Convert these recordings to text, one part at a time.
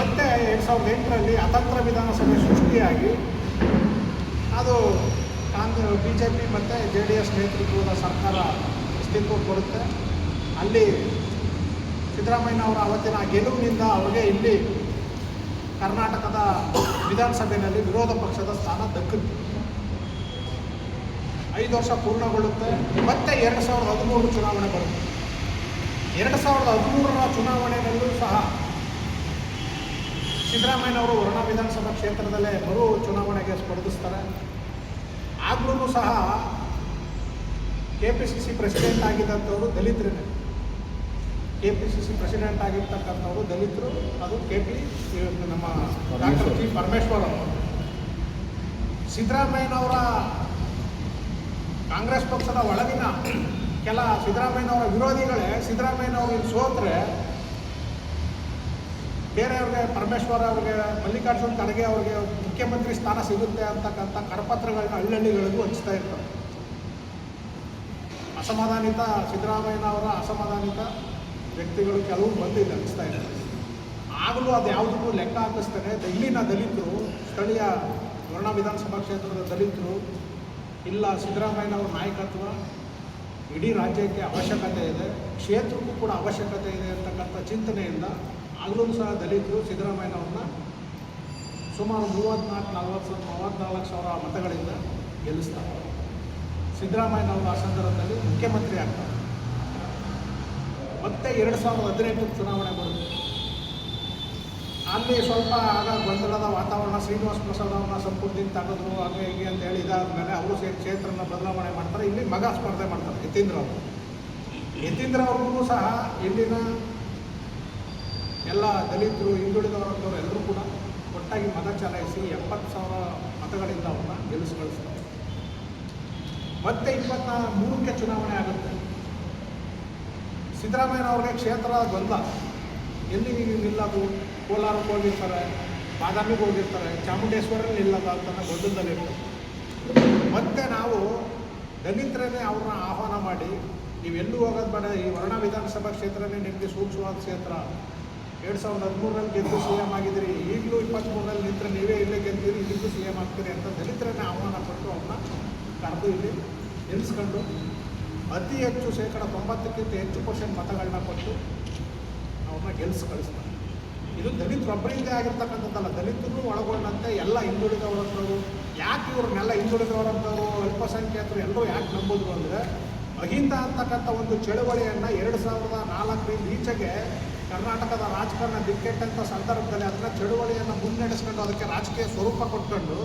ಮತ್ತೆ 2008ರಲ್ಲಿ ಅತಂತ್ರ ವಿಧಾನಸಭೆ ಸೃಷ್ಟಿಯಾಗಿ ಅದು BJP ಮತ್ತು JDS ನೇತೃತ್ವದ ಸರ್ಕಾರ ಅಸ್ತಿತ್ವ ಕೊಡುತ್ತೆ. ಅಲ್ಲಿ ಸಿದ್ದರಾಮಯ್ಯನವರ ಅವತ್ತಿನ ಗೆಲುವಿನಿಂದ ಅವರಿಗೆ ಇಲ್ಲಿ ಕರ್ನಾಟಕದ ವಿಧಾನಸಭೆಯಲ್ಲಿ ವಿರೋಧ ಪಕ್ಷದ ಸ್ಥಾನ ದಕ್ಕುತ್ತೆ. 5 ವರ್ಷ ಪೂರ್ಣಗೊಳ್ಳುತ್ತೆ. ಮತ್ತೆ 2013 ಚುನಾವಣೆ ಬರುತ್ತೆ. 2013ರ ಚುನಾವಣೆಯಲ್ಲೂ ಸಹ ಸಿದ್ದರಾಮಯ್ಯನವರು ವರುಣಾ ವಿಧಾನಸಭಾ ಕ್ಷೇತ್ರದಲ್ಲೇ ಮರು ಚುನಾವಣೆಗೆ ಸ್ಪರ್ಧಿಸ್ತಾರೆ. ಆಗಲೂ ಸಹ KPCC ಪ್ರೆಸಿಡೆಂಟ್ ಆಗಿದ್ದಂಥವರು ದಲಿತರೇ. KPCC ಪ್ರೆಸಿಡೆಂಟ್ ಆಗಿರ್ತಕ್ಕಂಥವರು ದಲಿತರು. ಅದು ನಮ್ಮ ಡಾಕ್ಟರ್ G. ಪರಮೇಶ್ವರ್ ಅವರು. ಸಿದ್ದರಾಮಯ್ಯನವರ ಕಾಂಗ್ರೆಸ್ ಪಕ್ಷದ ಒಳಗಿನ ಕೆಲ ಸಿದ್ದರಾಮಯ್ಯನವರ ವಿರೋಧಿಗಳೇ ಸಿದ್ದರಾಮಯ್ಯನವರು ಸೋತ್ರೆ ಬೇರೆಯವ್ರಿಗೆ, ಪರಮೇಶ್ವರ್ ಅವ್ರಿಗೆ, ಮಲ್ಲಿಕಾರ್ಜುನ್ ಖರ್ಗೆ ಅವ್ರಿಗೆ ಮುಖ್ಯಮಂತ್ರಿ ಸ್ಥಾನ ಸಿಗುತ್ತೆ ಅಂತಕ್ಕಂಥ ಕರಪತ್ರಗಳನ್ನ ಹಳ್ಳಿಗಳಿಗೂ ಹಂಚ್ತಾ ಇರ್ತಾರೆ. ಅಸಮಾಧಾನಿತ ಸಿದ್ದರಾಮಯ್ಯನವರ ಅಸಮಾಧಾನಿತ ವ್ಯಕ್ತಿಗಳು ಕೆಲವು ಬಂದು ಇಲ್ಲಿ ಹಂಚ್ತಾ ಇದ್ದಾರೆ. ಆಗಲೂ ಅದು ಯಾವುದಕ್ಕೂ ಲೆಕ್ಕ ಹಾಕಿಸ್ತಾನೆ ಇಲ್ಲಿನ ದಲಿತರು, ಸ್ಥಳೀಯ ವರುಣಾ ವಿಧಾನಸಭಾ ಕ್ಷೇತ್ರದ ದಲಿತರು, ಇಲ್ಲ ಸಿದ್ದರಾಮಯ್ಯನವ್ರ ನಾಯಕತ್ವ ಇಡೀ ರಾಜ್ಯಕ್ಕೆ ಅವಶ್ಯಕತೆ ಇದೆ, ಕ್ಷೇತ್ರಕ್ಕೂ ಕೂಡ ಅವಶ್ಯಕತೆ ಇದೆ ಅಂತಕ್ಕಂಥ ಚಿಂತನೆಯಿಂದ ಆಗಲೂ ಸಹ ದಲಿತರು ಸಿದ್ದರಾಮಯ್ಯನವ್ರನ್ನ ಸುಮಾರು 34 ಸಾವಿರ ಮತಗಳಿಂದ ಗೆಲ್ಲಿಸ್ತಾರೆ. ಸಿದ್ದರಾಮಯ್ಯನವರು ಆ ಸಂದರ್ಭದಲ್ಲಿ ಮುಖ್ಯಮಂತ್ರಿ ಆಗ್ತಾರೆ. ಮತ್ತೆ 2018 ಚುನಾವಣೆ ಬರುತ್ತೆ. ಅಲ್ಲಿ ಸ್ವಲ್ಪ ಆಗ ಗೊಂದಲದ ವಾತಾವರಣ. ಶ್ರೀನಿವಾಸ ಪ್ರಸಾದ್ ಅವ್ರನ್ನ ಸಂಪುಟದಿಂದ ತೆಗೆದ್ರು, ಹಾಗೆ ಹೀಗೆ ಅಂತ ಹೇಳಿ ಇದಾದ್ಮೇಲೆ ಅವರು ಕ್ಷೇತ್ರನ ಬದಲಾವಣೆ ಮಾಡ್ತಾರೆ. ಇಲ್ಲಿ ಮಗ ಸ್ಪರ್ಧೆ ಮಾಡ್ತಾರೆ, ಯತೀಂದ್ರ ಅವರು. ಯತೀಂದ್ರ ಅವ್ರಿಗೂ ಸಹ ಇಲ್ಲಿನ ಎಲ್ಲ ದಲಿತರು, ಹಿಂದುಳಿದವರವರು ಎಲ್ಲರೂ ಕೂಡ ಒಟ್ಟಾಗಿ ಮತ ಚಲಾಯಿಸಿ 70,000 ಮತಗಳಿಂದ ಅವ್ರನ್ನ ಗೆಲ್ಲಿಸ್ಕೊಳಿಸ್ತಾರೆ. ಮತ್ತೆ 23ಕ್ಕೆ ಚುನಾವಣೆ ಆಗುತ್ತೆ. ಸಿದ್ದರಾಮಯ್ಯನವ್ರಿಗೆ ಕ್ಷೇತ್ರ ಗೊಂದಲ. ಎಲ್ಲಿ ನಿಲ್ಲೋದು? ಕೋಲಾರಕ್ಕೆ ಹೋಗಿರ್ತಾರೆ, ಬಾದಾಮಿಗೆ ಹೋಗಿರ್ತಾರೆ, ಚಾಮುಂಡೇಶ್ವರಲ್ಲಿ ನಿಲ್ಲದ ಅಂತ ಗೊಂದಲದಲ್ಲಿರ್ತಾರೆ. ಮತ್ತೆ ನಾವು ದಲಿತರನ್ನೇ ಅವ್ರನ್ನ ಆಹ್ವಾನ ಮಾಡಿ, ನೀವೆಲ್ಲೂ ಹೋಗೋದು ಬೇಡ, ಈ ವರುಣಾ ವಿಧಾನಸಭಾ ಕ್ಷೇತ್ರನೇ ನಿಮಗೆ ಸೂಕ್ಷ್ಮವಾದ ಕ್ಷೇತ್ರ. 2013ರಲ್ಲಿ ಗೆದ್ದು CM ಆಗಿದ್ದೀರಿ, ಈಗಲೂ 23ರಲ್ಲಿ ನಿಂತರೆ ನೀವೇ ಇಲ್ಲೇ ಗೆದ್ದಿರಿ, ಈಗಲೂ CM ಆಗ್ತೀರಿ ಅಂತ ದಲಿತರನ್ನೇ ಆಹ್ವಾನ ಕೊಟ್ಟು ಅವ್ರನ್ನ ಕರೆದು ಇಲ್ಲಿ ನಿಲ್ಲಿಸ್ಕೊಂಡು ಅತಿ ಹೆಚ್ಚು ಶೇಕಡ 90ಕ್ಕಿಂತ ಹೆಚ್ಚು % ಮತಗಳನ್ನ ಕೊಟ್ಟು ಅವ್ರನ್ನ ಕಳಿಸ್ತಾರೆ. ಇದು ದಲಿತರೊಬ್ಬರಿಂದ ಆಗಿರ್ತಕ್ಕಂಥದ್ದಲ್ಲ, ದಲಿತರು ಒಳಗೊಂಡಂತೆ ಎಲ್ಲ ಹಿಂದುಳಿದವರಂಥವ್ರು. ಯಾಕೆ ಇವ್ರನ್ನೆಲ್ಲ ಹಿಂದುಳಿದವರಂಥವ್ರು, ಅಲ್ಪಸಂಖ್ಯಾತರು ಎಲ್ಲರೂ ಯಾಕೆ ನಂಬೋದು ಅಂದರೆ, ಅಹಿಂದ ಅಂತಕ್ಕಂಥ ಒಂದು ಚಳುವಳಿಯನ್ನು 2004ರಿಂದ ಈಚೆಗೆ ಕರ್ನಾಟಕದ ರಾಜಕಾರಣ ದಿಕ್ಕೆಟ್ಟಂಥ ಸಂದರ್ಭದಲ್ಲಿ ಅದನ್ನು ಚಳುವಳಿಯನ್ನು ಮುನ್ನಡೆಸ್ಕೊಂಡು ಅದಕ್ಕೆ ರಾಜಕೀಯ ಸ್ವರೂಪ ಕೊಟ್ಕೊಂಡು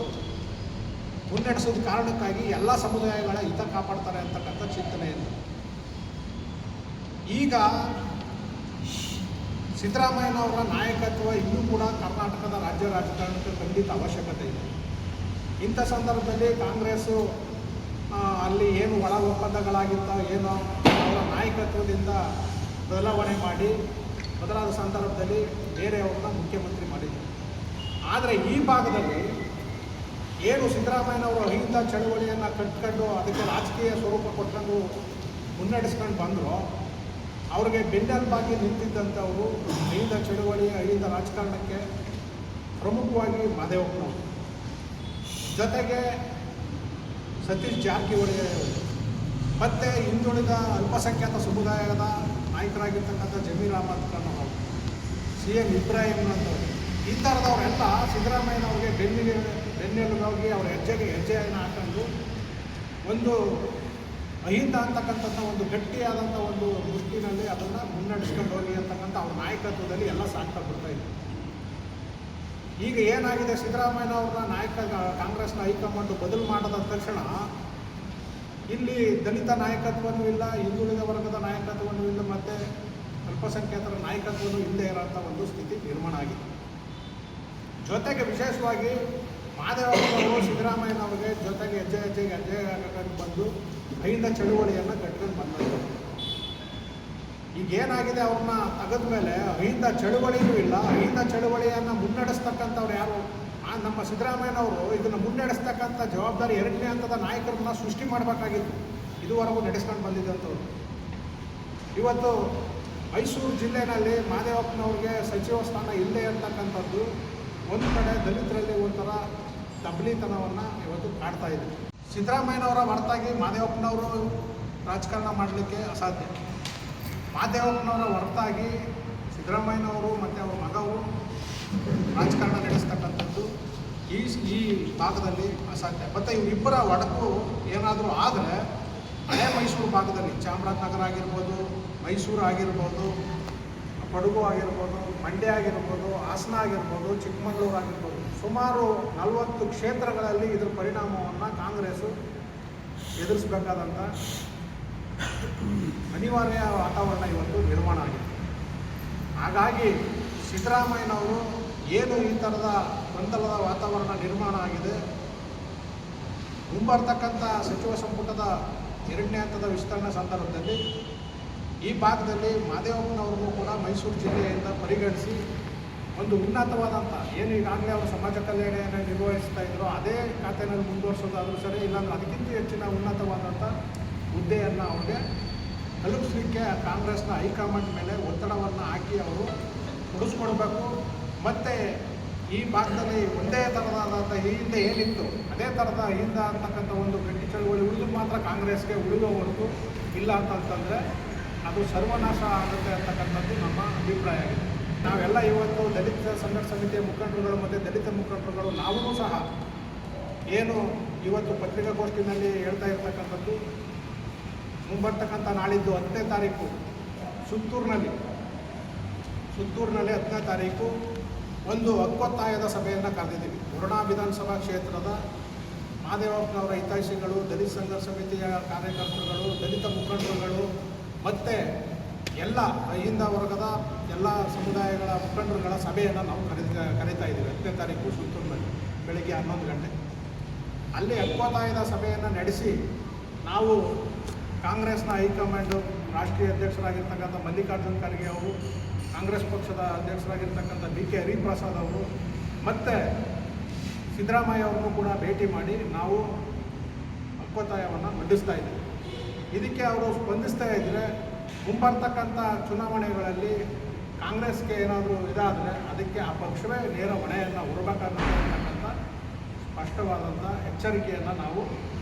ಮುನ್ನಡೆಸೋದು ಕಾರಣಕ್ಕಾಗಿ ಎಲ್ಲ ಸಮುದಾಯಗಳ ಹಿತ ಕಾಪಾಡ್ತಾರೆ ಅಂತಕ್ಕಂಥ ಚಿಂತನೆಯನ್ನು. ಈಗ ಸಿದ್ದರಾಮಯ್ಯನವರ ನಾಯಕತ್ವ ಇನ್ನೂ ಕೂಡ ಕರ್ನಾಟಕದ ರಾಜ್ಯ ರಾಜಕಾರಣಕ್ಕೆ ಖಂಡಿತ ಅವಶ್ಯಕತೆ ಇದೆ. ಇಂಥ ಸಂದರ್ಭದಲ್ಲಿ ಕಾಂಗ್ರೆಸ್ಸು ಅಲ್ಲಿ ಏನು ಒಳ ಒಪ್ಪಂದಗಳಾಗಿತ್ತೋ ಏನೋ ಅವರ ನಾಯಕತ್ವದಿಂದ ಬದಲಾವಣೆ ಮಾಡಿ ಬದಲಾದ ಸಂದರ್ಭದಲ್ಲಿ ಬೇರೆಯವ್ರನ್ನ ಮುಖ್ಯಮಂತ್ರಿ ಮಾಡಿದರು. ಆದರೆ ಈ ಭಾಗದಲ್ಲಿ ಏನು ಸಿದ್ದರಾಮಯ್ಯನವರು ಅಹಿಂದ ಚಳುವಳಿಯನ್ನು ಕಟ್ಕೊಂಡು ಅದಕ್ಕೆ ರಾಜಕೀಯ ಸ್ವರೂಪ ಕೊಟ್ಕೊಂಡು ಮುನ್ನಡೆಸ್ಕೊಂಡು ಬಂದರು, ಅವ್ರಿಗೆ ಬೆನ್ನೆಲುಬಾಗಿ ನಿಂತಿದ್ದಂಥವರು ಅಹಿಂದ ಚಳುವಳಿ, ಅಹಿಂದ ರಾಜಕಾರಣಕ್ಕೆ ಪ್ರಮುಖವಾಗಿ ಮಾದೇವಪ್ಪನವರು, ಜೊತೆಗೆ ಸತೀಶ್ ಜಾರಕಿಹೊಳಿ ಮತ್ತು ಹಿಂದುಳಿದ ಅಲ್ಪಸಂಖ್ಯಾತ ಸಮುದಾಯದ ನಾಯಕರಾಗಿರ್ತಕ್ಕಂಥ ಜಮೀರ್ ಅಹಮದ್ ಖಾನ್ ಅವರು, CM ಇಬ್ರಾಹಿಂನವರು, ಈ ಥರದವರೆಲ್ಲ ಸಿದ್ದರಾಮಯ್ಯನವ್ರಿಗೆ ಬೆನ್ನೆಲುಬಾಗಿ ಅವ್ರ ಹೆಜ್ಜೆಯನ್ನು ಹಾಕೊಂಡು ಒಂದು ಅಹಿಂದ ಅಂತಕ್ಕಂಥ ಒಂದು ಗಟ್ಟಿಯಾದಂಥ ಒಂದು ದೃಷ್ಟಿನಲ್ಲಿ ಅದನ್ನು ಮುನ್ನಡೆಸ್ಕೊಂಡು ಹೋಗಿ ಅಂತಕ್ಕಂಥ ಅವ್ರ ನಾಯಕತ್ವದಲ್ಲಿ ಎಲ್ಲ ಸಾಕ್ತಾ ಬರ್ತಾಯಿದ್ರು. ಈಗ ಏನಾಗಿದೆ, ಸಿದ್ದರಾಮಯ್ಯನವ್ರನ್ನ ಕಾಂಗ್ರೆಸ್ನ ಹೈಕಮಾಂಡ್ ಬದಲು ಮಾಡಿದ ತಕ್ಷಣ ಇಲ್ಲಿ ದಲಿತ ನಾಯಕತ್ವವೂ ಇಲ್ಲ, ಹಿಂದುಳಿದ ವರ್ಗದ ನಾಯಕತ್ವವೂ ಇಲ್ಲ, ಮತ್ತು ಅಲ್ಪಸಂಖ್ಯಾತರ ನಾಯಕತ್ವವೂ ಇಲ್ಲದೆ ಇರೋಂಥ ಒಂದು ಸ್ಥಿತಿ ನಿರ್ಮಾಣ ಆಗಿದೆ. ಜೊತೆಗೆ ವಿಶೇಷವಾಗಿ ಮಾದೇವಪ್ಪನವರು ಸಿದ್ದರಾಮಯ್ಯನವ್ರಿಗೆ ಜೊತೆಗೆ ಹೆಜ್ಜೆ ಹಾಕೊಂಡು ಬಂದು ಅಹಿಂದ ಚಳುವಳಿಯನ್ನು ಕಟ್ಕೊಂಡು ಬಂದರು. ಈಗೇನಾಗಿದೆ, ಅವ್ರನ್ನ ತೆಗೆದ ಮೇಲೆ ಅಹಿಂದ ಚಳುವಳಿಯೂ ಇಲ್ಲ. ಅಹಿಂದ ಚಳುವಳಿಯನ್ನು ಮುನ್ನಡೆಸ್ತಕ್ಕಂಥವ್ರು ಯಾರು? ನಮ್ಮ ಸಿದ್ದರಾಮಯ್ಯನವರು ಇದನ್ನು ಮುನ್ನಡೆಸ್ತಕ್ಕಂಥ ಜವಾಬ್ದಾರಿ 2ನೇ ಹಂತದ ನಾಯಕರನ್ನ ಸೃಷ್ಟಿ ಮಾಡಬೇಕಾಗಿತ್ತು. ಇದುವರೆಗೂ ನಡೆಸ್ಕೊಂಡು ಬಂದಿದ್ದಂಥವ್ರು. ಇವತ್ತು ಮೈಸೂರು ಜಿಲ್ಲೆಯಲ್ಲಿ ಮಹದೇವಪ್ಪನವ್ರಿಗೆ ಸಚಿವ ಸ್ಥಾನ ಇಲ್ಲದೆ ಇರ್ತಕ್ಕಂಥದ್ದು ಒಂದು ಕಡೆ ದಲಿತರಲ್ಲಿ ಒಂಥರ ದಬ್ಬಲಿತನವನ್ನು ಇವತ್ತು ಕಾಡ್ತಾ ಇದೆ. ಸಿದ್ದರಾಮಯ್ಯನವರ ಹೊರತಾಗಿ ಮಹದೇವಪ್ಪನವರು ರಾಜಕಾರಣ ಮಾಡಲಿಕ್ಕೆ ಅಸಾಧ್ಯ. ಮಹದೇವಪ್ಪನವರ ಹೊರತಾಗಿ ಸಿದ್ದರಾಮಯ್ಯನವರು ಮತ್ತು ಅವರ ಮಗವರು ರಾಜಕಾರಣ ನಡೆಸ್ತಕ್ಕಂಥದ್ದು ಈ ಭಾಗದಲ್ಲಿ ಅಸಾಧ್ಯ. ಮತ್ತು ಇವರಿಬ್ಬರ ಒಡಕು ಏನಾದರೂ ಆದರೆ ಹಳೆ ಮೈಸೂರು ಭಾಗದಲ್ಲಿ ಚಾಮರಾಜನಗರ ಆಗಿರ್ಬೋದು, ಮೈಸೂರು ಆಗಿರ್ಬೋದು, ಕೊಡಗು ಆಗಿರ್ಬೋದು, ಮಂಡ್ಯ ಆಗಿರ್ಬೋದು, ಹಾಸನ ಆಗಿರ್ಬೋದು, ಚಿಕ್ಕಮಗಳೂರು ಆಗಿರ್ಬೋದು, ಸುಮಾರು 40 ಕ್ಷೇತ್ರಗಳಲ್ಲಿ ಇದರ ಪರಿಣಾಮವನ್ನು ಕಾಂಗ್ರೆಸ್ಸು ಎದುರಿಸಬೇಕಾದಂಥ ಅನಿವಾರ್ಯ ವಾತಾವರಣ ಇವತ್ತು ನಿರ್ಮಾಣ ಆಗಿದೆ. ಹಾಗಾಗಿ ಸಿದ್ದರಾಮಯ್ಯನವರು ಏನು ಈ ಥರದ ಗೊಂದಲದ ವಾತಾವರಣ ನಿರ್ಮಾಣ ಆಗಿದೆ, ಮುಂಬರ್ತಕ್ಕಂಥ ಸಚಿವ ಸಂಪುಟದ 2ನೇ ಹಂತದ ವಿಸ್ತರಣೆ ಸಂದರ್ಭದಲ್ಲಿ ಈ ಭಾಗದಲ್ಲಿ ಮಹದೇವಪ್ಪನವ್ರಿಗೂ ಕೂಡ ಮೈಸೂರು ಜಿಲ್ಲೆಯಿಂದ ಪರಿಗಣಿಸಿ ಒಂದು ಉನ್ನತವಾದಂಥ ಏನು ಈಗಾಗಲೇ ಅವರು ಸಮಾಜ ಕಲ್ಯಾಣ ನಿರ್ವಹಿಸ್ತಾ ಇದ್ರು ಅದೇ ಖಾತೆಯಲ್ಲಿ ಮುಂದುವರಿಸೋದಾದರೂ ಸರಿ, ಇಲ್ಲಾಂದ್ರೆ ಅದಕ್ಕಿಂತ ಹೆಚ್ಚಿನ ಉನ್ನತವಾದಂಥ ಹುದ್ದೆಯನ್ನು ಅವ್ರಿಗೆ ತಲುಪಿಸಲಿಕ್ಕೆ ಕಾಂಗ್ರೆಸ್ನ ಹೈಕಮಾಂಡ್ ಮೇಲೆ ಒತ್ತಡವನ್ನು ಹಾಕಿ ಅವರು ಕೊಡಿಸ್ಕೊಡ್ಬೇಕು. ಮತ್ತು ಈ ಭಾಗದಲ್ಲಿ ಒಂದೇ ಥರದಾದಂಥ ಈ ಹಿಂದೆ ಏನಿತ್ತು ಅದೇ ಥರದ ಹಿಂದೆ ಅಂತಕ್ಕಂಥ ಒಂದು ಗಟ್ಟಿ ಚಳುವಳಿ ಉಳಿದು ಮಾತ್ರ ಕಾಂಗ್ರೆಸ್ಗೆ ಉಳಿದೋ ಹೊರತು ಇಲ್ಲ ಅಂತಂತಂದರೆ ಅದು ಸರ್ವನಾಶ ಆಗುತ್ತೆ ಅಂತಕ್ಕಂಥದ್ದು ನಮ್ಮ ಅಭಿಪ್ರಾಯ ಆಗಿದೆ. ನಾವೆಲ್ಲ ಇವತ್ತು ದಲಿತ ಸಂಘರ್ಷ ಸಮಿತಿಯ ಮುಖಂಡರುಗಳು ಮತ್ತು ದಲಿತ ಮುಖಂಡರುಗಳು ನಾವೂ ಸಹ ಏನು ಇವತ್ತು ಪತ್ರಿಕಾಗೋಷ್ಠಿನಲ್ಲಿ ಹೇಳ್ತಾ ಇರ್ತಕ್ಕಂಥದ್ದು, ಮುಂಬರ್ತಕ್ಕಂಥ ನಾಳಿದ್ದು 10ನೇ ತಾರೀಕು ಸುತ್ತೂರಿನಲ್ಲಿ 10ನೇ ತಾರೀಕು ಒಂದು ಹಕ್ಕೊತ್ತಾಯದ ಸಭೆಯನ್ನು ಕರೆದಿದ್ದೀವಿ. ವರುಣಾ ವಿಧಾನಸಭಾ ಕ್ಷೇತ್ರದ ಮಹದೇವಪ್ಪನವರ ಹಿತೈಷಿಗಳು, ದಲಿತ ಸಂಘರ್ಷ ಸಮಿತಿಯ ಕಾರ್ಯಕರ್ತರುಗಳು, ದಲಿತ ಮುಖಂಡರುಗಳು ಮತ್ತು ಎಲ್ಲ ಅಹಿಂದ ವರ್ಗದ ಎಲ್ಲ ಸಮುದಾಯಗಳ ಮುಖಂಡರುಗಳ ಸಭೆಯನ್ನು ನಾವು ಕರೀತಾ ಇದ್ದೀವಿ 10ನೇ ತಾರೀಕು ಸುತ್ತೂರಿನಲ್ಲಿ ಬೆಳಗ್ಗೆ 11 ಗಂಟೆ. ಅಲ್ಲಿ ಹಕ್ಕೊತ್ತಾಯದ ಸಭೆಯನ್ನು ನಡೆಸಿ ನಾವು ಕಾಂಗ್ರೆಸ್ನ ಹೈಕಮಾಂಡು ರಾಷ್ಟ್ರೀಯ ಅಧ್ಯಕ್ಷರಾಗಿರ್ತಕ್ಕಂಥ ಮಲ್ಲಿಕಾರ್ಜುನ್ ಖರ್ಗೆ ಅವರು, ಕಾಂಗ್ರೆಸ್ ಪಕ್ಷದ ಅಧ್ಯಕ್ಷರಾಗಿರ್ತಕ್ಕಂಥ BK ಹರಿಪ್ರಸಾದ್ ಅವರು ಮತ್ತು ಸಿದ್ದರಾಮಯ್ಯ ಅವ್ರನ್ನೂ ಕೂಡ ಭೇಟಿ ಮಾಡಿ ನಾವು ಹಕ್ಕೊತ್ತಾಯವನ್ನು ಮಂಡಿಸ್ತಾ ಇದ್ದೀವಿ. ಇದಕ್ಕೆ ಅವರು ಸ್ಪಂದಿಸ್ತಾ ಇದ್ದರೆ ಮುಂಬರ್ತಕ್ಕಂಥ ಚುನಾವಣೆಗಳಲ್ಲಿ ಕಾಂಗ್ರೆಸ್ಗೆ ಏನಾದರೂ ಇದಾದರೆ ಅದಕ್ಕೆ ಆ ಪಕ್ಷವೇ ನೇರ ಹೊಣೆಯನ್ನು ಹೊರಬೇಕಾಗಿರ್ತಕ್ಕಂಥ ಸ್ಪಷ್ಟವಾದಂಥ ಎಚ್ಚರಿಕೆಯನ್ನು ನಾವು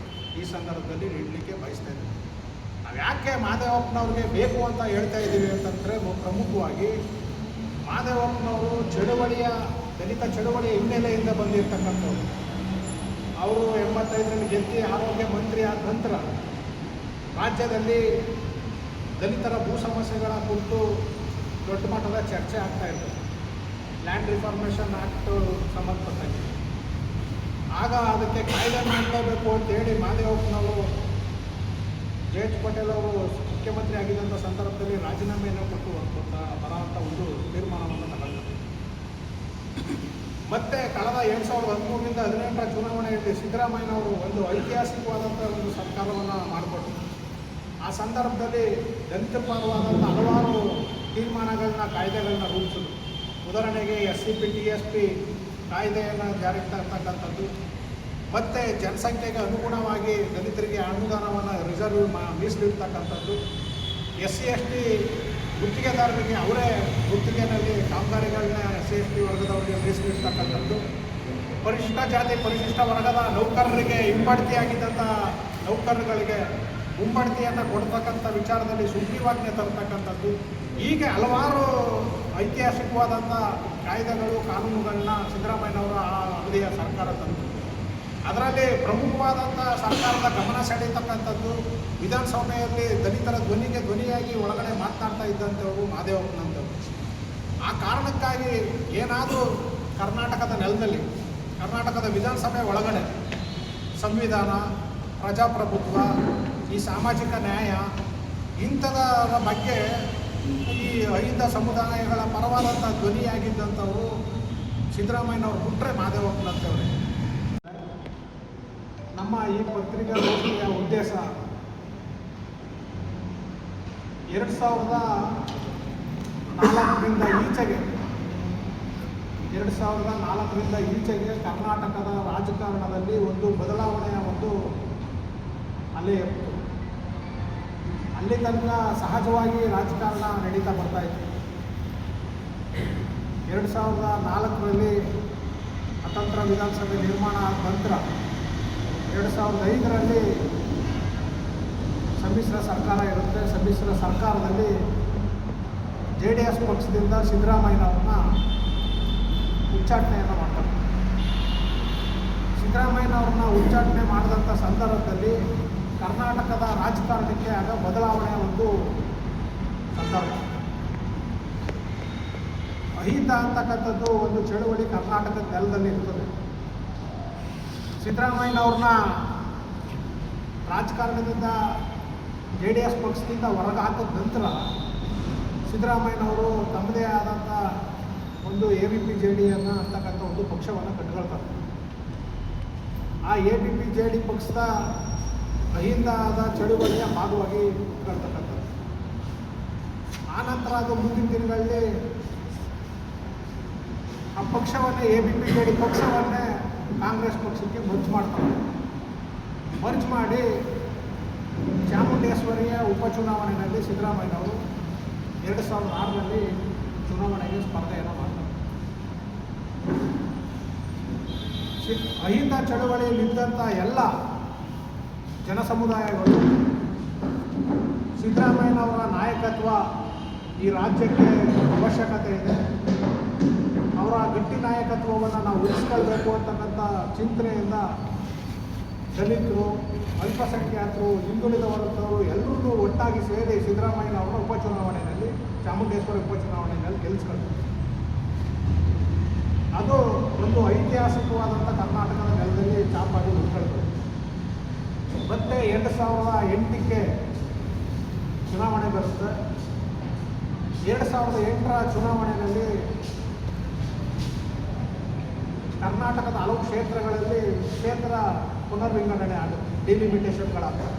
ಈ ಸಂದರ್ಭದಲ್ಲಿ ನೀಡಲಿಕ್ಕೆ ಬಯಸ್ತಾ ಇದ್ದೀವಿ. ನಾವು ಯಾಕೆ ಮಹದೇವಪ್ಪನವ್ರಿಗೆ ಬೇಕು ಅಂತ ಹೇಳ್ತಾ ಇದ್ದೀವಿ ಅಂತಂದರೆ, ಪ್ರಮುಖವಾಗಿ ಮಹದೇವಪ್ಪನವರು ದಲಿತ ಚಳುವಳಿಯ ಹಿನ್ನೆಲೆಯಿಂದ ಬಂದಿರತಕ್ಕಂಥವ್ರು. ಅವರು 85ರಲ್ಲಿ ಗೆದ್ದು ಆರೋಗ್ಯ ಮಂತ್ರಿ ಆದ ನಂತರ ರಾಜ್ಯದಲ್ಲಿ ದಲಿತರ ಭೂ ಸಮಸ್ಯೆಗಳ ಕುರಿತು ದೊಡ್ಡ ಮಟ್ಟದ ಚರ್ಚೆ ಆಗ್ತಾ ಇರ್ತದೆ. ಲ್ಯಾಂಡ್ ರಿಫಾರ್ಮೇಷನ್ ಆ್ಯಕ್ಟ್ ಸಂಬಂಧಪಟ್ಟಂಗೆ ಆಗ ಅದಕ್ಕೆ ಕಾಯ್ದೆ ಮಾಡಲೇಬೇಕು ಅಂತೇಳಿ ಮಹದೇವಪ್ಪನವರು JH ಪಟೇಲ್ ಅವರು ಮುಖ್ಯಮಂತ್ರಿ ಆಗಿದ್ದಂಥ ಸಂದರ್ಭದಲ್ಲಿ ರಾಜೀನಾಮೆಯನ್ನು ಕೊಟ್ಟು ಬರೋಂಥ ಒಂದು ತೀರ್ಮಾನವನ್ನು ತಗೊಂಡಿದ್ದಾರೆ. ಮತ್ತು ಕಳೆದ 2013ರಿಂದ 2018ರ ಚುನಾವಣೆಯಲ್ಲಿ ಸಿದ್ದರಾಮಯ್ಯನವರು ಒಂದು ಐತಿಹಾಸಿಕವಾದಂಥ ಒಂದು ಸರ್ಕಾರವನ್ನು ಮಾಡಿಕೊಟ್ರು. ಆ ಸಂದರ್ಭದಲ್ಲಿ ದಲಿತ ಪರವಾದಂಥ ಹಲವಾರು ತೀರ್ಮಾನಗಳನ್ನ, ಕಾಯ್ದೆಗಳನ್ನ ರೂಪಿಸಿದ್ರು. ಉದಾಹರಣೆಗೆ SCP TSP ಕಾಯ್ದೆಯನ್ನು ಜಾರಿಗೆ ತರ್ತಕ್ಕಂಥದ್ದು, ಮತ್ತು ಜನಸಂಖ್ಯೆಗೆ ಅನುಗುಣವಾಗಿ ದಲಿತರಿಗೆ ಅನುದಾನವನ್ನು ರಿಸರ್ವ್ ಮೀಸಲಿಡ್ತಕ್ಕಂಥದ್ದು, SC ST ಗುತ್ತಿಗೆದಾರರಿಗೆ ಅವರೇ ಗುತ್ತಿಗೆನಲ್ಲಿ ಕಾಮಗಾರಿಗಳನ್ನ SC ST ವರ್ಗದವರಿಗೆ ಮೀಸಲಿಡ್ತಕ್ಕಂಥದ್ದು, ಪರಿಶಿಷ್ಟ ಜಾತಿ ಪರಿಶಿಷ್ಟ ವರ್ಗದ ನೌಕರರಿಗೆ ಹಿಂಬಡ್ತಿಯಾಗಿದ್ದಂಥ ನೌಕರರುಗಳಿಗೆ ಮುಂಬಡ್ತಿಯನ್ನು ಕೊಡ್ತಕ್ಕಂಥ ವಿಚಾರದಲ್ಲಿ ಸುಗ್ರೀವಾಜ್ಞೆ ತರ್ತಕ್ಕಂಥದ್ದು, ಹೀಗೆ ಹಲವಾರು ಐತಿಹಾಸಿಕವಾದಂಥ ಕಾಯ್ದೆಗಳು, ಕಾನೂನುಗಳನ್ನ ಸಿದ್ದರಾಮಯ್ಯನವರ ಆ ಅವಧಿಯ ಸರ್ಕಾರ ತಂತು. ಅದರಲ್ಲಿ ಪ್ರಮುಖವಾದಂಥ ಸರ್ಕಾರದ ಗಮನ ಸೆಳೀತಕ್ಕಂಥದ್ದು, ವಿಧಾನಸಭೆಯಲ್ಲಿ ದಲಿತರ ಧ್ವನಿಗೆ ಧ್ವನಿಯಾಗಿ ಒಳಗಡೆ ಮಾತನಾಡ್ತಾ ಇದ್ದಂಥವರು ಮಹದೇವಪ್ಪನಂಥವ್ರು. ಆ ಕಾರಣಕ್ಕಾಗಿ ಏನಾದರೂ ಕರ್ನಾಟಕದ ನೆಲದಲ್ಲಿ, ಕರ್ನಾಟಕದ ವಿಧಾನಸಭೆ ಒಳಗಡೆ ಸಂವಿಧಾನ, ಪ್ರಜಾಪ್ರಭುತ್ವ, ಈ ಸಾಮಾಜಿಕ ನ್ಯಾಯ ಇಂಥದರ ಬಗ್ಗೆ ಈ ಅಹಿಂದ ಸಮುದಾಯಗಳ ಪರವಾದಂಥ ಧ್ವನಿಯಾಗಿದ್ದಂಥವರು ಸಿದ್ದರಾಮಯ್ಯನವರು ಬಿಟ್ಟರೆ ಮಹದೇವಪ್ಪನಂತವ್ರೆ. ನಮ್ಮ ಈ ಪತ್ರಿಕಾಗೋಷ್ಠಿಯ ಉದ್ದೇಶ 2004ರಿಂದ ಈಚೆಗೆ ಕರ್ನಾಟಕದ ರಾಜಕಾರಣದಲ್ಲಿ ಒಂದು ಬದಲಾವಣೆಯ ಒಂದು ಅಲೆ ಅಲ್ಲಿ ತನಕ ಸಹಜವಾಗಿ ರಾಜಕಾರಣ ನಡೀತಾ ಬರ್ತಾಯಿತ್ತು. 2004ರಲ್ಲಿ ಅತಂತ್ರ ವಿಧಾನಸಭೆ ನಿರ್ಮಾಣ ಆದ ನಂತರ 2005ರಲ್ಲಿ ಸಮ್ಮಿಶ್ರ ಸರ್ಕಾರ ಇರುತ್ತೆ. ಸಮ್ಮಿಶ್ರ ಸರ್ಕಾರದಲ್ಲಿ JDS ಪಕ್ಷದಿಂದ ಸಿದ್ದರಾಮಯ್ಯನವ್ರನ್ನ ಉಚ್ಚಾಟನೆಯನ್ನು ಮಾಡ್ತಾರೆ. ಸಿದ್ದರಾಮಯ್ಯನವ್ರನ್ನ ಉಚ್ಚಾಟನೆ ಮಾಡಿದಂಥ ಸಂದರ್ಭದಲ್ಲಿ ಕರ್ನಾಟಕದ ರಾಜಕಾರಣಕ್ಕೆ ಆಗ ಬದಲಾವಣೆಯ ಒಂದು ಸಂದರ್ಭ. ಅಹಿಂದ ಅಂತಕ್ಕಂಥದ್ದು ಒಂದು ಚಳುವಳಿ ಕರ್ನಾಟಕದ ನೆಲದಲ್ಲಿ ಇರ್ತದೆ. ಸಿದ್ದರಾಮಯ್ಯನವ್ರನ್ನ ರಾಜಕಾರಣದಿಂದ JDS ಪಕ್ಷದಿಂದ ಹೊರಗೆ ಹಾಕಿದ ನಂತರ ಸಿದ್ದರಾಮಯ್ಯನವರು ತಮ್ಮದೇ ಆದಂಥ ಒಂದು AVP-JD ಅಂತಕ್ಕಂಥ ಒಂದು ಪಕ್ಷವನ್ನು ಕಟ್ಕೊಳ್ತಾರೆ. ಆ AVP-JD ಪಕ್ಷದ ಅಹಿಂದದ ಚಳುವಳಿಯ ಭಾಗವಾಗಿ ಇಟ್ಕೊಳ್ತಕ್ಕಂಥದ್ದು. ಆನಂತರ ಅದು ಮುಂದಿನ ದಿನಗಳಲ್ಲಿ ಆ ಪಕ್ಷವನ್ನೇ AVP-JD ಪಕ್ಷವನ್ನೇ ಕಾಂಗ್ರೆಸ್ ಪಕ್ಷಕ್ಕೆ ಮರ್ಜ್ ಮಾಡ್ತಾರೆ. ಮರ್ಜ್ ಮಾಡಿ ಚಾಮುಂಡೇಶ್ವರಿಯ ಉಪಚುನಾವಣೆಯಲ್ಲಿ ಸಿದ್ದರಾಮಯ್ಯನವರು 2006ರಲ್ಲಿ ಚುನಾವಣೆಗೆ ಸ್ಪರ್ಧೆಯನ್ನು ಮಾಡ್ತಾರೆ. ಅಹಿಂದ ಚಳವಳಿಯಲ್ಲಿದ್ದಂಥ ಎಲ್ಲ ಜನಸಮುದಾಯಗಳು ಸಿದ್ದರಾಮಯ್ಯನವರ ನಾಯಕತ್ವ ಈ ರಾಜ್ಯಕ್ಕೆ ಅವಶ್ಯಕತೆ ಇದೆ, ಅವರ ಗಟ್ಟಿ ನಾಯಕತ್ವವನ್ನು ನಾವು ಉಳಿಸ್ಕೊಳ್ಬೇಕು ಅಂತಕ್ಕಂಥ ಚಿಂತನೆಯಿಂದ ದಲಿತರು, ಅಲ್ಪಸಂಖ್ಯಾತರು, ಹಿಂದುಳಿದ ವರ್ಗದವರು ಎಲ್ಲರೂ ಒಟ್ಟಾಗಿ ಸೇರಿ ಸಿದ್ದರಾಮಯ್ಯನವರ ಉಪಚುನಾವಣೆಯಲ್ಲಿ ಚಾಮುಂಡೇಶ್ವರಿ ಉಪಚುನಾವಣೆಯಲ್ಲಿ ಗೆಲ್ಲಿಸ್ಕೊಳ್ತಾರೆ. ಅದು ಒಂದು ಐತಿಹಾಸಿಕವಾದಂಥ ಕರ್ನಾಟಕದ ನೆಲದಲ್ಲಿ ಚಾಪಾಗಿ ಉಳ್ಕೊಳ್ತದೆ. ಮತ್ತೆ 2008ಕ್ಕೆ ಚುನಾವಣೆ ಬರುತ್ತೆ. 2008ರ ಚುನಾವಣೆಯಲ್ಲಿ ಕರ್ನಾಟಕದ ಹಲವು ಕ್ಷೇತ್ರಗಳಲ್ಲಿ ಕ್ಷೇತ್ರ ಪುನರ್ವಿಂಗಡಣೆ ಆಗುತ್ತೆ, ಡಿಲಿಮಿಟೇಷನ್ಗಳಾಗ್ತವೆ.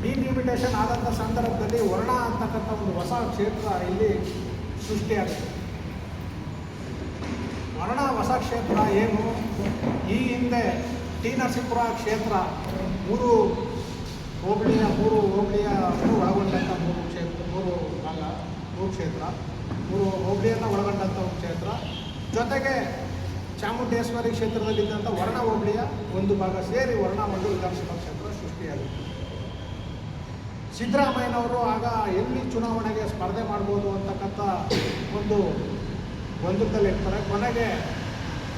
ಡಿಲಿಮಿಟೇಷನ್ ಆದಂಥ ಸಂದರ್ಭದಲ್ಲಿ ವರ್ಣ ಅಂತಕ್ಕಂಥ ಒಂದು ಹೊಸ ಕ್ಷೇತ್ರ ಇಲ್ಲಿ ಸೃಷ್ಟಿಯಾಗುತ್ತೆ. ವರ್ಣ ಹೊಸ ಕ್ಷೇತ್ರ ಏನು? ಈ ಹಿಂದೆ ಟಿ ನರಸೀಪುರ ಕ್ಷೇತ್ರ ಮೂರು ಹೋಬಳಿಯನ್ನು ಒಳಗೊಂಡಂಥ ಮೂರು ಹೋಬಳಿಯನ್ನು ಒಳಗೊಂಡಂಥ ಒಂದು ಕ್ಷೇತ್ರ, ಜೊತೆಗೆ ಚಾಮುಂಡೇಶ್ವರಿ ಕ್ಷೇತ್ರದಲ್ಲಿದ್ದಂಥ ವರ್ಣ ಹೋಬಳಿಯ ಒಂದು ಭಾಗ ಸೇರಿ ವರ್ಣ ಒಂದು ವಿಧಾನಸಭಾ ಕ್ಷೇತ್ರ ಸೃಷ್ಟಿಯಾಗುತ್ತೆ. ಸಿದ್ದರಾಮಯ್ಯನವರು ಆಗ ಎಲ್ಲಿ ಚುನಾವಣೆಗೆ ಸ್ಪರ್ಧೆ ಮಾಡ್ಬೋದು ಅಂತಕ್ಕಂಥ ಒಂದು ಗೊಂದಲದಲ್ಲಿರ್ತಾರೆ. ಕೊನೆಗೆ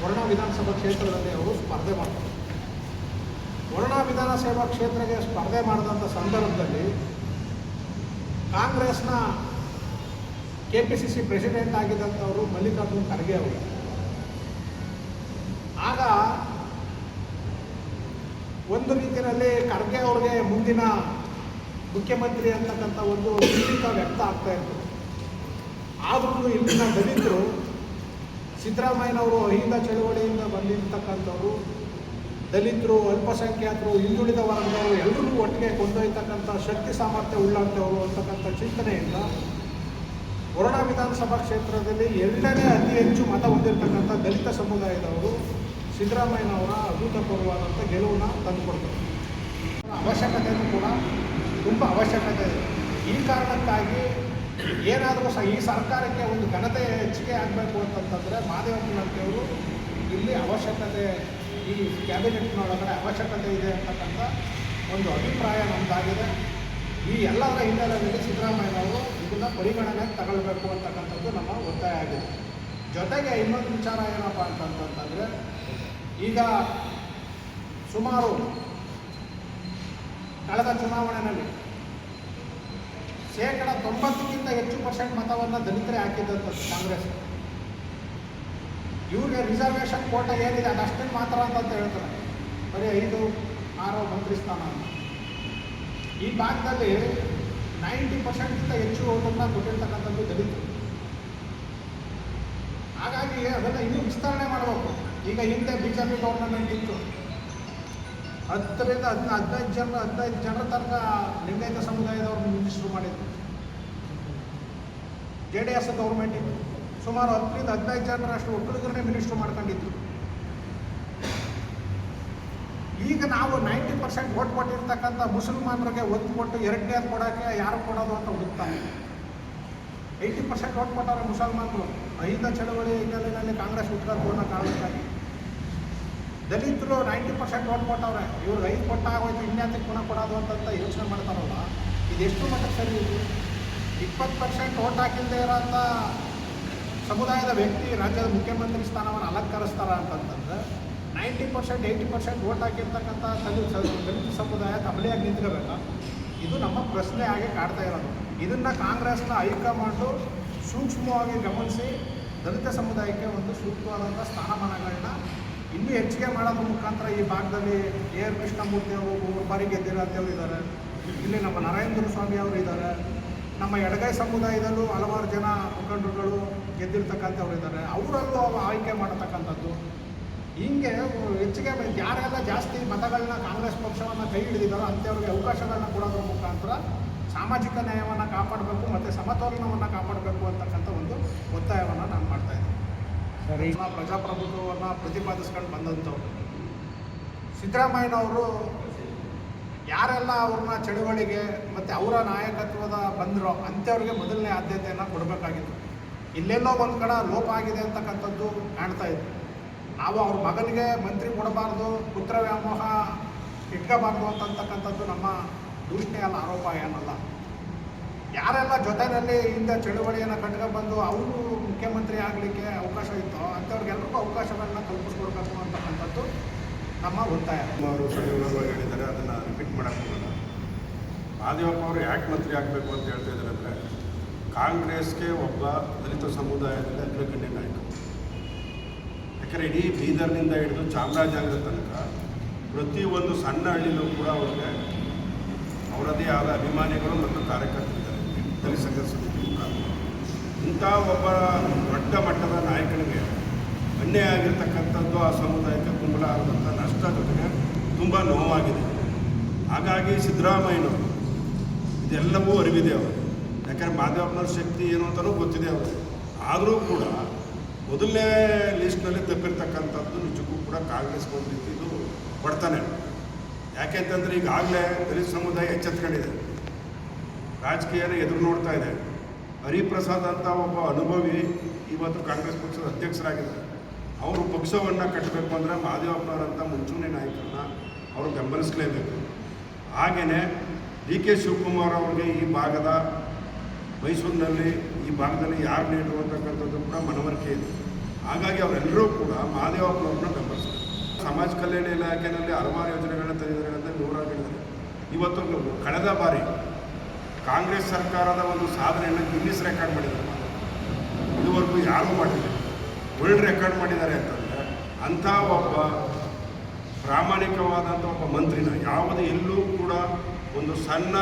ವರ್ಣ ವಿಧಾನಸಭಾ ಕ್ಷೇತ್ರದಲ್ಲಿ ಅವರು ಸ್ಪರ್ಧೆ ಮಾಡ್ತಾರೆ. ವರ್ಣ ವಿಧಾನಸಭಾ ಕ್ಷೇತ್ರಕ್ಕೆ ಸ್ಪರ್ಧೆ ಮಾಡಿದಂಥ ಸಂದರ್ಭದಲ್ಲಿ ಕಾಂಗ್ರೆಸ್ನ KPCC ಪ್ರೆಸಿಡೆಂಟ್ ಆಗಿದ್ದಂಥವರು ಮಲ್ಲಿಕಾರ್ಜುನ್ ಖರ್ಗೆ ಅವರು. ಆಗ ಒಂದು ರೀತಿಯಲ್ಲಿ ಖರ್ಗೆ ಅವ್ರಿಗೆ ಮುಂದಿನ ಮುಖ್ಯಮಂತ್ರಿ ಅಂತಕ್ಕಂಥ ಒಂದು ಚಿಂತ ವ್ಯಕ್ತ ಆಗ್ತಾ ಇತ್ತು. ಆದರೂ ಇಲ್ಲಿನ ದಲಿತರು, ಸಿದ್ದರಾಮಯ್ಯನವರು ಅಹಿಂದ ಚಳವಳಿಯಿಂದ ಬಂದಿರ್ತಕ್ಕಂಥವ್ರು, ದಲಿತರು, ಅಲ್ಪಸಂಖ್ಯಾತರು, ಹಿಂದುಳಿದ ವರ್ಗದವರು ಎಲ್ಲರೂ ಒಟ್ಟಿಗೆ ಕೊಂಡೊಯ್ತಕ್ಕಂಥ ಶಕ್ತಿ ಸಾಮರ್ಥ್ಯ ಉಳ್ಳಂಥವರು ಅಂತಕ್ಕಂಥ ಚಿಂತನೆಯಿಂದ ವರ್ಣ ವಿಧಾನಸಭಾ ಕ್ಷೇತ್ರದಲ್ಲಿ 2ನೇ ಅತಿ ಹೆಚ್ಚು ಮತ ಹೊಂದಿರತಕ್ಕಂಥ ದಲಿತ ಸಮುದಾಯದವರು ಸಿದ್ದರಾಮಯ್ಯನವರ ಅಭೂತಪೂರ್ವವಾದಂಥ ಗೆಲುವನ್ನು ತಂದುಕೊಡ್ತಾರೆ. ಅವಶ್ಯಕತೆಯೂ ಕೂಡ ತುಂಬ ಅವಶ್ಯಕತೆ ಇದೆ. ಈ ಕಾರಣಕ್ಕಾಗಿ ಏನಾದರೂ ಈ ಸರ್ಕಾರಕ್ಕೆ ಒಂದು ಘನತೆ ಹೆಚ್ಚಿಗೆ ಆಗಬೇಕು ಅಂತಂತಂದರೆ ಮಾದೇವಪ್ಪನವರು ಇಲ್ಲಿ ಅವಶ್ಯಕತೆ, ಈ ಕ್ಯಾಬಿನೆಟ್ನೊಳಗಡೆ ಅವಶ್ಯಕತೆ ಇದೆ ಅಂತಕ್ಕಂಥ ಒಂದು ಅಭಿಪ್ರಾಯ ನಮ್ಮದಾಗಿದೆ. ಈ ಎಲ್ಲದರ ಹಿನ್ನೆಲೆಯಲ್ಲಿ ಸಿದ್ದರಾಮಯ್ಯನವರು ಇದನ್ನು ಪರಿಗಣನೆಗೆ ತಗೊಳ್ಬೇಕು ಅಂತಕ್ಕಂಥದ್ದು ನಮ್ಮ ಒತ್ತಾಯ ಆಗಿದೆ. ಜೊತೆಗೆ ಇನ್ನೊಂದು ವಿಚಾರ ಏನಪ್ಪ ಅಂತಂತಂದರೆ, ಈಗ ಸುಮಾರು ಕಳೆದ ಚುನಾವಣೆಯಲ್ಲಿ 90% ಹೆಚ್ಚು ಮತವನ್ನು ದಲಿತರೇ ಹಾಕಿದ್ದಂಥದ್ದು ಕಾಂಗ್ರೆಸ್. ಇವ್ರಿಗೆ ರಿಸರ್ವೇಷನ್ ಕೋಟೆ ಏನಿದೆ ಅದಷ್ಟೇ ಮಾತ್ರ ಅಂತ ಹೇಳ್ತಾರೆ, ಬರೀ 5-6 ಮಂತ್ರಿ ಸ್ಥಾನ ಅಂತ. ಈ ಭಾಗದಲ್ಲಿ 90%ಗಿಂತ ಹೆಚ್ಚು ಓಟನ್ನು ಕೊಟ್ಟಿರ್ತಕ್ಕಂಥದ್ದು ದಲಿತರು. ಹಾಗಾಗಿ ಅದನ್ನು ಇನ್ನೂ ವಿಸ್ತರಣೆ ಮಾಡಬೇಕು. ಈಗ ಹಿಂದೆ BJP ಗೌರ್ಮೆಂಟ್ ಇತ್ತು, 10-15 ಜನರ ತನಕ ಲಿಂಗಾಯತ ಸಮುದಾಯದವ್ರನ್ನ ಮಿನಿಸ್ಟ್ರು ಮಾಡಿದ್ರು. JDS ಗೌರ್ಮೆಂಟ್ ಇತ್ತು, ಸುಮಾರು 10-15 ಜನರಷ್ಟು ಒಕ್ಕಲಿಗರನ್ನೇ ಮಿನಿಸ್ಟ್ರು ಮಾಡ್ಕೊಂಡಿದ್ರು. ಈಗ ನಾವು 90% ವೋಟ್ ಕೊಟ್ಟಿರ್ತಕ್ಕಂಥ ಮುಸಲ್ಮಾನರಿಗೆ ಒತ್ತು ಕೊಟ್ಟು ಎರಡನೇದು ಕೊಡೋಕ್ಕೆ ಯಾರು ಕೊಡೋದು ಅಂತ ಹುಡುಕ್ತಾನೆ. 80% ವೋಟ್ ಕೊಟ್ಟವ್ರೆ ಮುಸಲ್ಮಾನರು. ಅಹಿಂದ ಚಳವಳಿ ಹಿನ್ನೆಲೆಯಲ್ಲಿ ಕಾಂಗ್ರೆಸ್ ಹುಟ್ಟಬೇಕು ಅನ್ನೋ ಕಾರಣಕ್ಕಾಗಿ. ದಲಿತರು 90% ವೋಟ್ ಕೊಟ್ಟವ್ರೆ. ಇವ್ರಿಗೆ 5 ಕೊಟ್ಟಾಗೋಯ್ತು, ಇನ್ಯಾತಕ್ಕೆ ಪುನಃ ಕೊಡೋದು ಅಂತ ಯೋಚನೆ ಮಾಡ್ತಾರಲ್ಲ, ಇದೆಷ್ಟು ಮಟ್ಟಕ್ಕೆ ಸರಿ ಇದು? 20% ವೋಟ್ ಹಾಕಿಲ್ಲದೆ ಇರೋಂಥ ಸಮುದಾಯದ ವ್ಯಕ್ತಿ ರಾಜ್ಯದ ಮುಖ್ಯಮಂತ್ರಿ ಸ್ಥಾನವನ್ನು ಅಲಂಕರಿಸ್ತಾರ ಅಂತಂತಂದ್ರೆ 90% 80% ವೋಟ್ ಹಾಕಿರ್ತಕ್ಕಂಥ ದಲಿತ ಸಮುದಾಯ ಕಬಲಿಯಾಗಿ ನಿಂತ್ಕೋಬೇಕ? ಇದು ನಮ್ಮ ಪ್ರಶ್ನೆ ಆಗಿ ಕಾಡ್ತಾ ಇರೋದು. ಇದನ್ನು ಕಾಂಗ್ರೆಸ್ನ ಹೈಕಮಾಂಡು ಸೂಕ್ಷ್ಮವಾಗಿ ಗಮನಿಸಿ ದಲಿತ ಸಮುದಾಯಕ್ಕೆ ಒಂದು ಸೂಕ್ತವಾದಂಥ ಸ್ಥಾನಮಾನಗಳನ್ನ ಇನ್ನೂ ಹೆಚ್ಚಿಗೆ ಮಾಡೋದ್ರ ಮುಖಾಂತರ ಈ ಭಾಗದಲ್ಲಿ AR ಕೃಷ್ಣಮೂರ್ತಿ ಅವರು 3 ಬಾರಿ ಗೆದ್ದಿರೋಂಥವ್ರು ಇದ್ದಾರೆ. ಇಲ್ಲಿ ನಮ್ಮ ನರೇಂದ್ರ ಸ್ವಾಮಿ ಅವರು ಇದ್ದಾರೆ. ನಮ್ಮ ಎಡಗೈ ಸಮುದಾಯದಲ್ಲೂ ಹಲವಾರು ಜನ ಮುಖಂಡರುಗಳು ಗೆದ್ದಿರ್ತಕ್ಕಂಥವ್ರು ಇದ್ದಾರೆ. ಅವರಲ್ಲೂ ಆಯ್ಕೆ ಮಾಡತಕ್ಕಂಥದ್ದು. ಹೀಗೆ ಹೆಚ್ಚಿಗೆ ಯಾರೆಲ್ಲ ಜಾಸ್ತಿ ಮತಗಳನ್ನ ಕಾಂಗ್ರೆಸ್ ಪಕ್ಷವನ್ನು ಕೈ ಹಿಡಿದಿದ್ದಾರೋ ಅಂಥವ್ರಿಗೆ ಅವಕಾಶಗಳನ್ನ ಕೊಡೋದ್ರ ಮುಖಾಂತರ ಸಾಮಾಜಿಕ ನ್ಯಾಯವನ್ನು ಕಾಪಾಡಬೇಕು ಮತ್ತು ಸಮತೋಲನವನ್ನು ಕಾಪಾಡಬೇಕು ಅಂತಕ್ಕಂಥ ಒಂದು ಒತ್ತಾಯವನ್ನು ನಾನು ಮಾಡ್ತಾಯಿದ್ದೀನಿ. ಸರಿ, ಪ್ರಜಾಪ್ರಭುತ್ವವನ್ನು ಪ್ರತಿಪಾದಿಸ್ಕೊಂಡು ಬಂದಂಥವ್ರು ಸಿದ್ದರಾಮಯ್ಯನವರು ಯಾರೆಲ್ಲ ಅವ್ರನ್ನ ಚಳುವಳಿಗೆ ಮತ್ತು ಅವರ ನಾಯಕತ್ವದ ಬಂದರೋ ಅಂಥವ್ರಿಗೆ ಮೊದಲನೇ ಆದ್ಯತೆಯನ್ನು ಕೊಡಬೇಕಾಗಿತ್ತು. ಇಲ್ಲೆಲ್ಲೋ ಒಂದು ಕಡೆ ಲೋಪ ಆಗಿದೆ ಅಂತಕ್ಕಂಥದ್ದು ಕಾಣ್ತಾ ಇತ್ತು. ನಾವು ಅವ್ರ ಮಗನಿಗೆ ಮಂತ್ರಿ ಕೊಡಬಾರ್ದು, ಪುತ್ರ ವ್ಯಾಮೋಹ ಇಟ್ಕೋಬಾರ್ದು ಅಂತಕ್ಕಂಥದ್ದು ನಮ್ಮ ದೂಷಣೆಯಲ್ಲ, ಆರೋಪ ಏನಲ್ಲ. ಯಾರೆಲ್ಲ ಜೊತೆಯಲ್ಲಿ ಹಿಂದೆ ಚಳುವಳಿಯನ್ನು ಕಟ್ಕೊಂಡ್ಬಂದು ಅವರು ಮುಖ್ಯಮಂತ್ರಿ ಆಗಲಿಕ್ಕೆ ಅವಕಾಶ ಇತ್ತೋ ಅಂಥವ್ರಿಗೆಲ್ಲರಿಗೂ ಅವಕಾಶಗಳನ್ನ ಕಲ್ಪಿಸ್ಕೊಡ್ಬೇಕು ಅಂತಕ್ಕಂಥದ್ದು ನಮ್ಮ ಒತ್ತಾಯ. ಅವರು ಸವಿವರವಾಗಿ ಹೇಳಿದ್ದಾರೆ, ಅದನ್ನು ರಿಪೀಟ್ ಮಾಡೋಕ್ಕಾಗಲ್ಲ. ಮಹದೇವಪ್ಪ ಅವರು ಯಾಕೆ ಮಂತ್ರಿ ಆಗಬೇಕು ಅಂತ ಹೇಳ್ತಾ ಇದ್ದಾರೆ ಅಂದರೆ, ಕಾಂಗ್ರೆಸ್ಗೆ ಒಬ್ಬ ದಲಿತ ಸಮುದಾಯದಲ್ಲಿ ಅಗ್ರಗಣ್ಯ ನಾಯಕ. ಯಾಕಂದರೆ ಇಡೀ ಬೀದರ್ನಿಂದ ಹಿಡಿದು ಚಾಮರಾಜನಗರ ತನಕ ಪ್ರತಿಯೊಂದು ಸಣ್ಣ ಹಳ್ಳಿಲೂ ಕೂಡ ಅವ್ರಿಗೆ ಅವರದೇ ಆದ ಅಭಿಮಾನಿಗಳು ಮತ್ತು ಕಾರ್ಯಕರ್ತರಿದ್ದಾರೆ ದಲಿತ ಸಂಘರ್ಷ ಸಮಿತಿ ಮುಖಾಂತರ. ಇಂಥ ಒಬ್ಬ ದೊಡ್ಡ ಮಟ್ಟದ ನಾಯಕನಿಗೆ ಅನ್ಯಾಯ ಆಗಿರ್ತಕ್ಕಂಥದ್ದು ಆ ಸಮುದಾಯಕ್ಕೆ ತುಂಬಲಾರದಂಥ ನಷ್ಟ ಜೊತೆಗೆ ತುಂಬ ನೋವಾಗಿದೆ. ಹಾಗಾಗಿ ಸಿದ್ದರಾಮಯ್ಯನವರು ಇದೆಲ್ಲವೂ ಅರಿವಿದೆ ಅವರು. ಯಾಕಂದರೆ ಮಹದೇವಪ್ಪನವ್ರ ಶಕ್ತಿ ಏನು ಅಂತಲೂ ಗೊತ್ತಿದೆ ಅವರು. ಆದರೂ ಕೂಡ ಮೊದಲನೇ ಲೀಸ್ಟ್ನಲ್ಲಿ ತಪ್ಪಿರ್ತಕ್ಕಂಥದ್ದು ನಿಜಕ್ಕೂ ಕೂಡ ಕಾಂಗ್ರೆಸ್ಗೆ ಒಂದು ರೀತಿ ಇದು ಕೊಡ್ತಾನೆ. ಯಾಕೆಂತಂದರೆ ಈಗಾಗಲೇ ದಲಿತ ಸಮುದಾಯ ಎಚ್ಚೆತ್ಕೊಂಡಿದೆ, ರಾಜಕೀಯನ ಎದುರು ನೋಡ್ತಾ ಇದೆ. ಹರಿಪ್ರಸಾದ್ ಅಂತ ಒಬ್ಬ ಅನುಭವಿ ಇವತ್ತು ಕಾಂಗ್ರೆಸ್ ಪಕ್ಷದ ಅಧ್ಯಕ್ಷರಾಗಿದ್ದಾರೆ. ಅವರು ಪಕ್ಷವನ್ನು ಕಟ್ಟಬೇಕು ಅಂದರೆ ಮಹದೇವಪ್ಪನವರಂಥ ಮುಂಚೂಣಿ ನಾಯಕರನ್ನ ಅವರು ಬೆಂಬಲಿಸಲೇಬೇಕು. ಹಾಗೆಯೇ DK ಶಿವಕುಮಾರ್ ಅವ್ರಿಗೆ ಈ ಭಾಗದ ಮೈಸೂರಿನಲ್ಲಿ ಈ ಭಾಗದಲ್ಲಿ ಯಾರು ನೀಡರು ಅಂತಕ್ಕಂಥದ್ದು ಕೂಡ ಮನವರಿಕೆ ಇದೆ. ಹಾಗಾಗಿ ಅವರೆಲ್ಲರೂ ಕೂಡ ಮಹದೇವಪ್ಪನವ್ರನ್ನ ಬೆಂಬಲಿಸ್ತಾರೆ. ಸಮಾಜ ಕಲ್ಯಾಣ ಇಲಾಖೆಯಲ್ಲಿ ಹಲವಾರು ಯೋಜನೆಗಳನ್ನ ತಂದಿದ್ದಾರೆ ಅಂತ ನೂರಾರು ಹೇಳಿದ್ದಾರೆ. ಇವತ್ತು ಕಳೆದ ಬಾರಿ ಕಾಂಗ್ರೆಸ್ ಸರ್ಕಾರದ ಒಂದು ಸಾಧನೆಯನ್ನು ಗಿನ್ನಿಸ್ ರೆಕಾರ್ಡ್ ಮಾಡಿದ್ದಾರೆ. ಇದುವರೆಗೂ ಯಾರೂ ಮಾಡಿಲ್ಲ, ವರ್ಲ್ಡ್ ರೆಕಾರ್ಡ್ ಮಾಡಿದ್ದಾರೆ ಅಂತಂದರೆ ಅಂಥ ಒಬ್ಬ ಪ್ರಾಮಾಣಿಕವಾದಂಥ ಒಬ್ಬ ಮಂತ್ರಿನ ಯಾವುದೇ ಎಲ್ಲೂ ಕೂಡ ಒಂದು ಸಣ್ಣ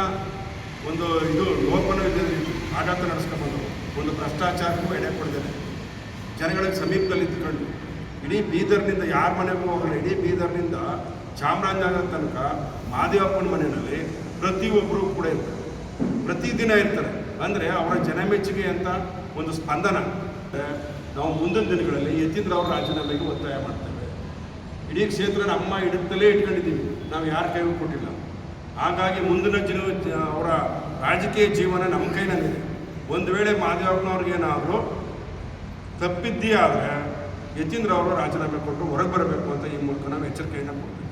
ಒಂದು ಇದು ಲೋಪನ ಇಲ್ಲದ ಆಡಳಿತ ನಡೆಸ್ಕೊಂಡು ಒಂದು ಭ್ರಷ್ಟಾಚಾರಕ್ಕೂ ಎಡೆ ಕೊಡಿದ್ದಾರೆ. ಜನಗಳಿಗೆ ಸಮೀಪದಲ್ಲಿ ಇದ್ದುಕೊಂಡು ಇಡೀ ಬೀದರ್ನಿಂದ ಯಾರ ಮನೆಗೂ ಹೋಗಲ್ಲ, ಇಡೀ ಬೀದರ್ನಿಂದ ಚಾಮರಾಜನಗರ ತನಕ ಮಹದೇವಪ್ಪನ ಮನೆಯಲ್ಲಿ ಪ್ರತಿಯೊಬ್ಬರೂ ಕೂಡ ಇರ್ತಾರೆ, ಪ್ರತಿದಿನ ಇರ್ತಾರೆ. ಅಂದರೆ ಅವರ ಜನಮೆಚ್ಚುಗೆ ಅಂತ ಒಂದು ಸ್ಪಂದನ. ನಾವು ಮುಂದಿನ ದಿನಗಳಲ್ಲಿ ಯತೀಂದ್ರ ಅವರ ರಾಜೀನಾಮೆಗೆ ಒತ್ತಾಯ ಮಾಡ್ತೇವೆ. ಇಡೀ ಕ್ಷೇತ್ರ ನಮ್ಮ ಹಿಡಿತಲೇ ಇಟ್ಕೊಂಡಿದ್ದೀವಿ, ನಾವು ಯಾರ ಕೈಗೂ ಕೊಟ್ಟಿಲ್ಲ. ಹಾಗಾಗಿ ಮುಂದಿನ ಅವರ ರಾಜಕೀಯ ಜೀವನ ನಮ್ಮ ಕೈನಲ್ಲಿದೆ. ಒಂದು ವೇಳೆ ಮಹದೇವಪ್ಪನವ್ರಿಗೇನಾದರೂ ತಪ್ಪಿದ್ದೇ ಆದರೆ ಯತೀಂದ್ರ ಅವರು ರಾಜೀನಾಮೆ ಕೊಟ್ಟು ಹೊರಗೆ ಬರಬೇಕು ಅಂತ ಈ ಮೂಲಕ ನಾವು ಎಚ್ಚರಿಕೆಯನ್ನು ಕೊಡ್ತೀವಿ.